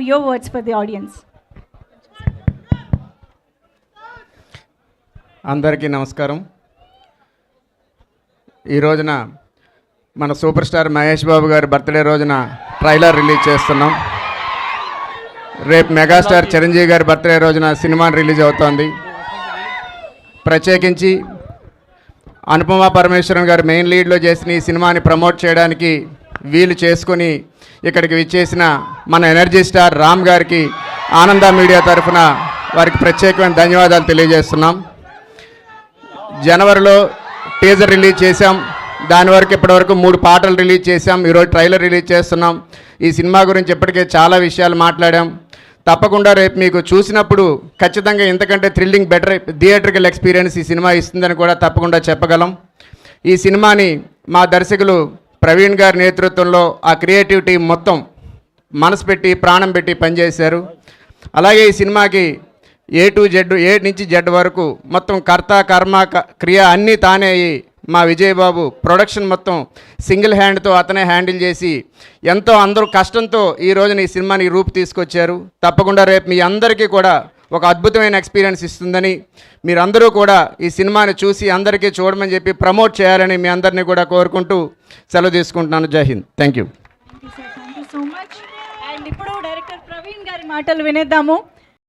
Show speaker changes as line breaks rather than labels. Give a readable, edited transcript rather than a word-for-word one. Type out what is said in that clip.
your words for the audience.
అందరికీ నమస్కారం. ఈ రోజున మన సూపర్ స్టార్ మహేష్ బాబు గారి బర్త్డే రోజున ట్రైలర్ రిలీజ్ చేస్తున్నాం. రేపు మెగాస్టార్ చిరంజీవి గారి బర్త్డే రోజున సినిమా రిలీజ్ అవుతోంది. ప్రత్యేకించి అనుపమ పరమేశ్వరన్ గారు మెయిన్ లీడ్లో చేసిన ఈ సినిమాని ప్రమోట్ చేయడానికి వీలు చేసుకొని ఇక్కడికి విచ్చేసిన మన ఎనర్జీ స్టార్ రామ్ గారికి ఆనంద మీడియా తరఫున వారికి ప్రత్యేకమైన ధన్యవాదాలు తెలియజేస్తున్నాం. జనవరిలో టీజర్ రిలీజ్ చేశాం. దాని వరకు ఇప్పటివరకు 3 పాటలు రిలీజ్ చేశాం. ఈరోజు ట్రైలర్ రిలీజ్ చేస్తున్నాం. ఈ సినిమా గురించి ఇప్పటికే చాలా విషయాలు మాట్లాడాం. తప్పకుండా రేపు మీకు చూసినప్పుడు ఖచ్చితంగా ఇంతకంటే థ్రిల్లింగ్ బెటర్ థియేట్రికల్ ఎక్స్పీరియన్స్ ఈ సినిమా ఇస్తుందని కూడా తప్పకుండా చెప్పగలం. ఈ సినిమాని మా దర్శకులు ప్రవీణ్ గారి నేతృత్వంలో ఆ క్రియేటివిటీ మొత్తం మనసు పెట్టి ప్రాణం పెట్టి పనిచేశారు. అలాగే ఈ సినిమాకి ఏ నుంచి జెడ్ వరకు మొత్తం కర్త కర్మ క్రియ అన్నీ తానే అయ్యి మా విజయబాబు ప్రొడక్షన్ మొత్తం సింగిల్ హ్యాండ్తో అతనే హ్యాండిల్ చేసి ఎంతో అందరూ కష్టంతో ఈ రోజున ఈ సినిమాని రూపు తీసుకొచ్చారు. తప్పకుండా రేపు మీ అందరికీ కూడా ఒక అద్భుతమైన ఎక్స్పీరియన్స్ ఇస్తుందని, మీరందరూ కూడా ఈ సినిమాని చూసి అందరికీ చూడమని చెప్పి ప్రమోట్ చేయాలని మీ అందరినీ కూడా కోరుకుంటూ సెలవు తీసుకుంటున్నాను. జై Hind. Thank you.
Thank you so much. And ఇప్పుడు డైరెక్టర్ ప్రవీణ్ గారి మాటలు వినేద్దాము.